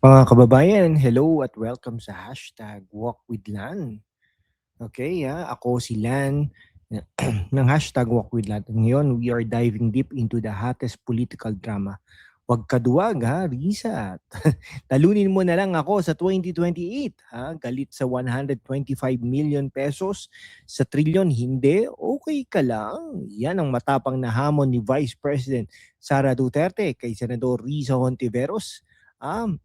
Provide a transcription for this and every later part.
Mga kababayan, hello at welcome sa hashtag Walk with Lan. Okay, ako si Lan ng hashtag Walk with Lan. Ngayon, we are diving deep into the hottest political drama. Huwag kaduwag ha, Risa. Talunin mo na lang ako sa 2028 ha. Galit sa 125 million pesos sa trilyon, hindi? Okay ka lang. Yan ang matapang na hamon ni Vice President Sara Duterte kay Senador Risa Hontiveros. Um,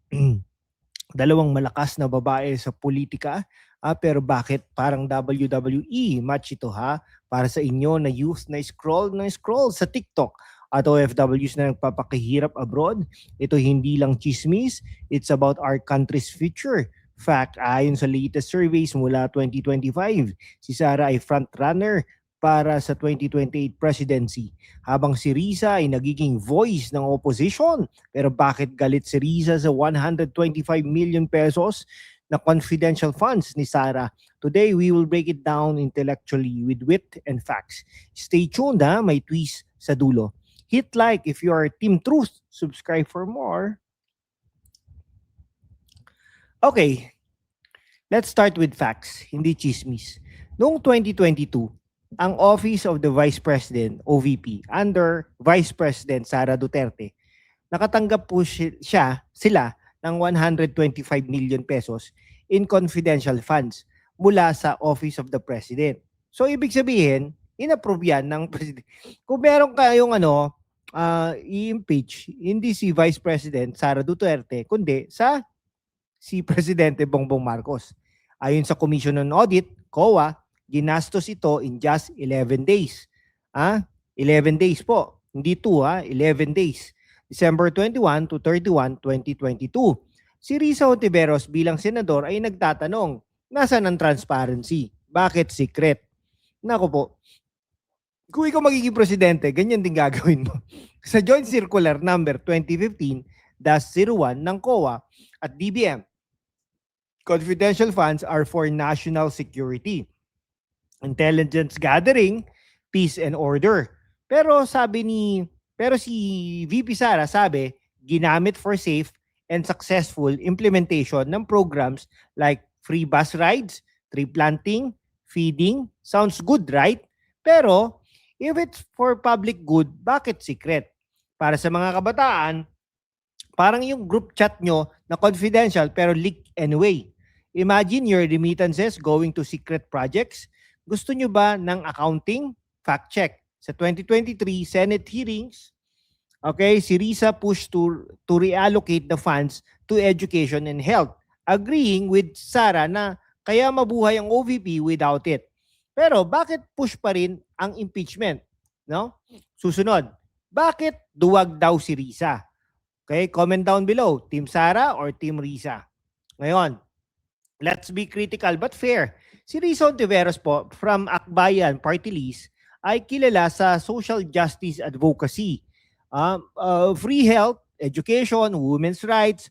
dalawang malakas na babae sa politika. Pero bakit parang WWE match ito ha? Para sa inyo na youth na scroll sa TikTok at OFWs na nagpapakahirap abroad, ito hindi lang chismis, it's about our country's future. Fact, ayon sa latest surveys mula 2025, si Sara ay frontrunner para sa 2028 presidency. Habang si Risa ay nagiging voice ng opposition. Pero bakit galit si Risa sa 125 million pesos na confidential funds ni Sara? Today, we will break it down intellectually with wit and facts. Stay tuned ha, may twist sa dulo. Hit like if you are Team Truth. Subscribe for more. Okay, let's start with facts, hindi chismis. Noong 2022, ang Office of the Vice President, OVP, under Vice President Sara Duterte, nakatanggap po sila ng 125 million pesos in confidential funds mula sa Office of the President. So, ibig sabihin, inapprove yan ng President. Kung meron kayong i-impeach, hindi si Vice President Sara Duterte, kundi si Presidente Bongbong Marcos. Ayon sa Commission on Audit, COA, ginastos ito in just 11 days. 11 days po. Hindi 2 11 days. December 21 to 31, 2022. Si Risa Hontiveros bilang senador ay nagtatanong, nasaan ang transparency? Bakit secret? Nako po, kung ikaw magiging presidente, ganyan din gagawin mo. Sa Joint Circular Number 2015-01 ng COA at DBM, confidential funds are for national security, intelligence gathering, peace and order. Pero si VP Sara sabi, ginamit for safe and successful implementation ng programs like free bus rides, tree planting, feeding. Sounds good, right? Pero if it's for public good, bakit secret? Para sa mga kabataan, parang yung group chat nyo na confidential pero leaked anyway. Imagine your remittances going to secret projects. Gusto nyo ba ng accounting? Fact check. Sa 2023 Senate hearings, okay, si Risa pushed to reallocate the funds to education and health, agreeing with Sara na kaya mabuhay ang OVP without it. Pero bakit push pa rin ang impeachment? No? Susunod, bakit duwag daw si Risa? Okay, comment down below, Team Sara or Team Risa? Ngayon, let's be critical but fair. Si Risa Hontiveros po from Akbayan Party List ay kilala sa social justice advocacy. Free health, education, women's rights,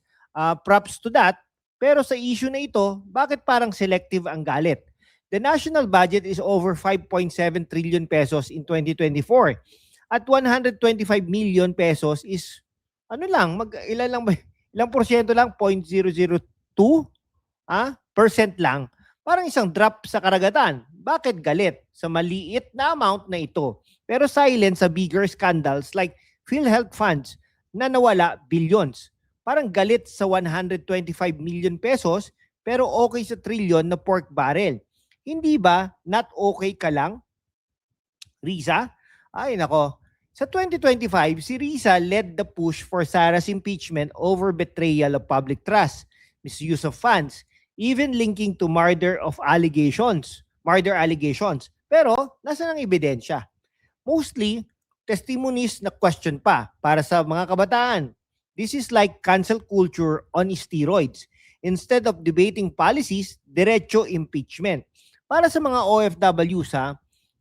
props to that. Pero sa issue na ito, bakit parang selective ang galit? The national budget is over 5.7 trillion pesos in 2024. At 125 million pesos is ilang porsyento lang, 0.002 percent lang. Parang isang drop sa karagatan. Bakit galit sa maliit na amount na ito? Pero silent sa bigger scandals like PhilHealth funds na nawala billions. Parang galit sa 125 million pesos pero okay sa trillion na pork barrel. Hindi ba not okay ka lang, Risa? Ay nako. Sa 2025, si Risa led the push for Sara's impeachment over betrayal of public trust, misuse of funds, even linking to murder allegations. Pero, nasaan ang ebidensya? Mostly, testimonies na question pa para sa mga kabataan. This is like cancel culture on steroids. Instead of debating policies, diretso impeachment. Para sa mga OFWs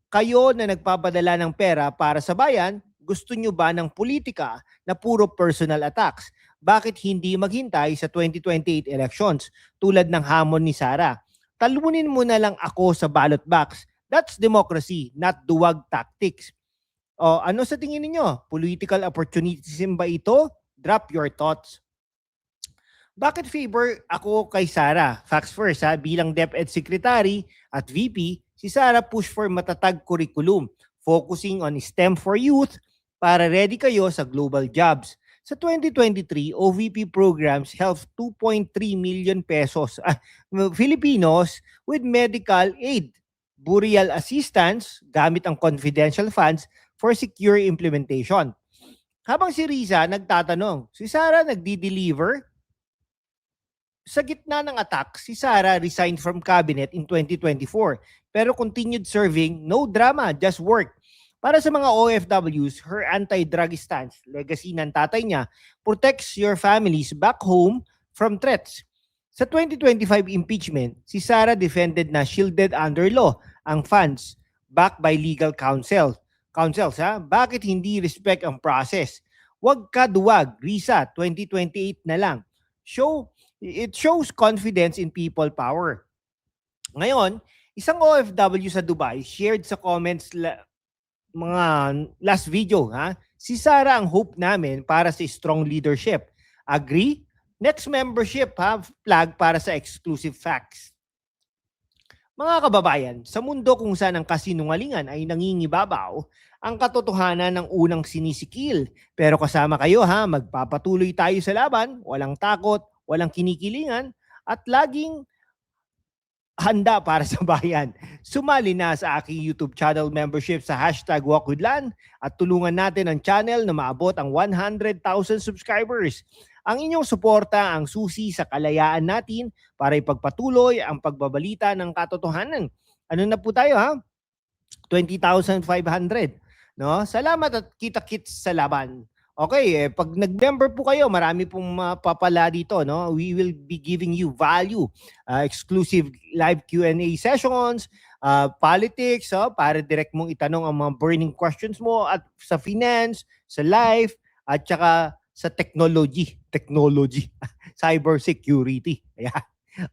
kayo na nagpapadala ng pera para sa bayan, gusto nyo ba ng politika na puro personal attacks? Bakit hindi maghintay sa 2028 elections tulad ng hamon ni Sara? Talunin mo na lang ako sa ballot box. That's democracy, not duwag tactics. O ano sa tingin niyo? Political opportunism ba ito? Drop your thoughts. Bakit favor ako kay Sara? Facts first ha, bilang DepEd Secretary at VP, si Sara push for matatag curriculum, focusing on STEM for youth para ready kayo sa global jobs. Sa 2023, OVP programs helped 2.3 million pesos Filipinos with medical aid, burial assistance gamit ang confidential funds for secure implementation. Habang si Riza nagtatanong, si Sara nagdi-deliver? Sa gitna ng attack, si Sara resigned from cabinet in 2024 pero continued serving, no drama, just work. Para sa mga OFWs, her anti-drug stance, legacy ng tatay niya, protects your families back home from threats. Sa 2025 impeachment, si Sara defended na shielded under law ang funds backed by legal counsels. Bakit hindi respect ang process? Huwag ka duwag, Risa, 2028 na lang. It shows confidence in people power. Ngayon, isang OFW sa Dubai shared sa comments mga last video, si Sara ang hope namin para sa strong leadership. Agree? Next membership, flag para sa exclusive facts. Mga kababayan, sa mundo kung saan ang kasinungalingan ay nangingibabaw, ang katotohanan ng unang sinisikil. Pero kasama kayo magpapatuloy tayo sa laban, walang takot, walang kinikilingan, at laging handa para sa bayan. Sumali na sa aking YouTube channel membership sa #WalkWithLan at tulungan natin ang channel na maabot ang 100,000 subscribers. Ang inyong suporta ang susi sa kalayaan natin para ipagpatuloy ang pagbabalita ng katotohanan. Ano na po tayo 20,500. No? Salamat at kita-kits sa laban. Okay, pag nag-member po kayo, marami pong mapapala dito, no? We will be giving you value, exclusive live Q&A sessions, politics, para direct mong itanong ang mga burning questions mo at sa finance, sa life, at saka sa technology, cyber security. Ayan.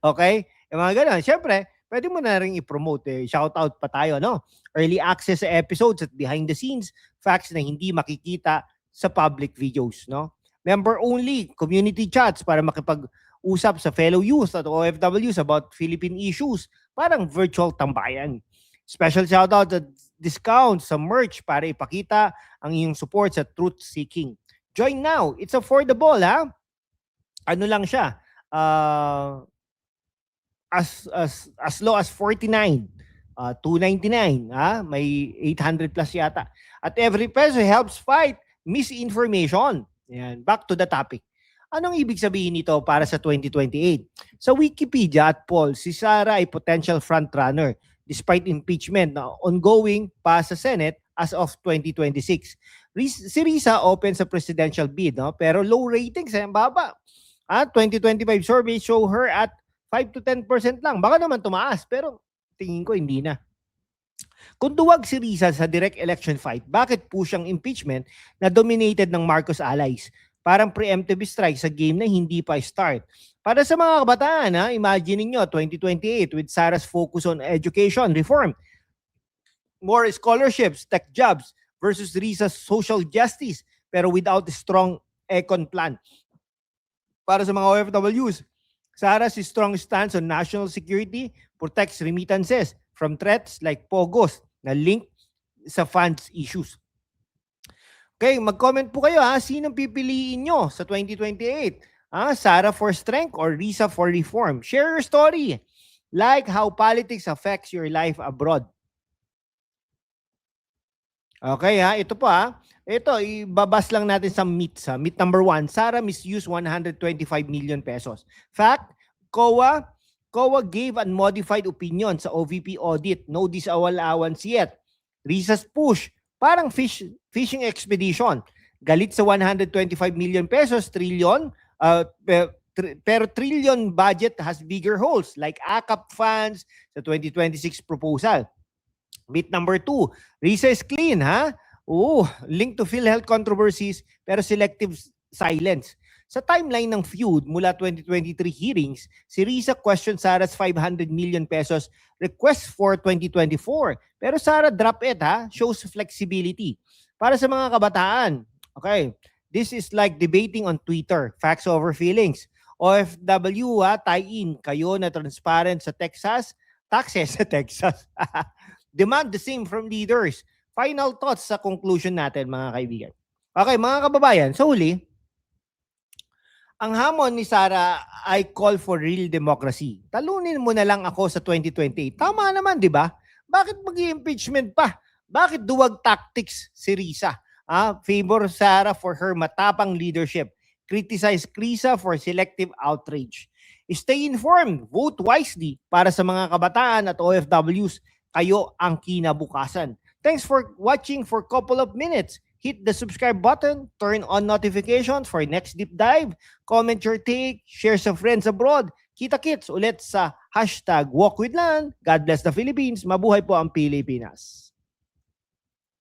Okay? Yung mga ganun. Siyempre, pwede mo na rin i-promote. Shoutout pa tayo, no? Early access sa episodes at behind the scenes, facts na hindi makikita sa public videos, no? Member only community chats para makipag-usap sa fellow youth at OFWs about Philippine issues, parang virtual tambayan. Special shoutout at discounts sa merch para ipakita ang iyong support sa truth seeking. Join now. It's affordable, Ano lang siya? As low as 49, 299, may 800 plus yata. At every peso helps fight misinformation. Yan. Back to the topic. Anong ibig sabihin nito para sa 2028? Sa Wikipedia at poll, si Sara ay potential frontrunner despite impeachment na ongoing pa sa Senate as of 2026. Si Risa open sa presidential bid, no? Pero low ratings, baba. 2025 survey show her at 5 to 10% lang. Baka naman tumaas, pero tingin ko hindi na. Kung duwag si Risa sa direct election fight, bakit push ang impeachment na dominated ng Marcos allies? Parang preemptive strike sa game na hindi pa start. Para sa mga kabataan, imagine niyo 2028 with Sara's focus on education reform, more scholarships, tech jobs versus Risa's social justice pero without a strong econ plan. Para sa mga OFWs, Sara's strong stance on national security protects remittances from threats like POGOs na link sa funds issues. Okay, mag-comment po kayo sinong pipiliin nyo sa 2028? Sara for strength or Risa for reform? Share your story. Like how politics affects your life abroad. Okay ito po Ito, ibabas lang natin sa myths. Myth number 1, Sara misused 125 million pesos. Fact, COA gave unmodified opinion sa OVP audit. No disallowance yet. Risa's push, parang fishing expedition. Galit sa 125 million pesos, trillion, pero trillion budget has bigger holes like AKAP funds sa 2026 proposal. Myth number 2, Risa is clean, linked to PhilHealth controversies pero selective silence. Sa timeline ng feud mula 2023 hearings, si Risa questioned Sara's 500 million pesos request for 2024. Pero Sara drop it shows flexibility. Para sa mga kabataan, okay, this is like debating on Twitter, facts over feelings. OFW tie-in, kayo na transparent sa Texas, taxes sa Texas. Demand the same from leaders. Final thoughts sa conclusion natin mga kaibigan. Okay, mga kababayan, sa huli, ang hamon ni Sara ay call for real democracy. Talunin mo na lang ako sa 2028. Tama naman, di ba? Bakit mag-impeachment pa? Bakit duwag tactics si Risa? Favor Sara for her matapang leadership. Criticize Risa for selective outrage. Stay informed. Vote wisely para sa mga kabataan at OFWs. Kayo ang kinabukasan. Thanks for watching for a couple of minutes. Hit the subscribe button, turn on notifications for next deep dive, comment your take, share sa friends abroad. Kita-kits ulit sa #WalkWithLan. God bless the Philippines. Mabuhay po ang Pilipinas.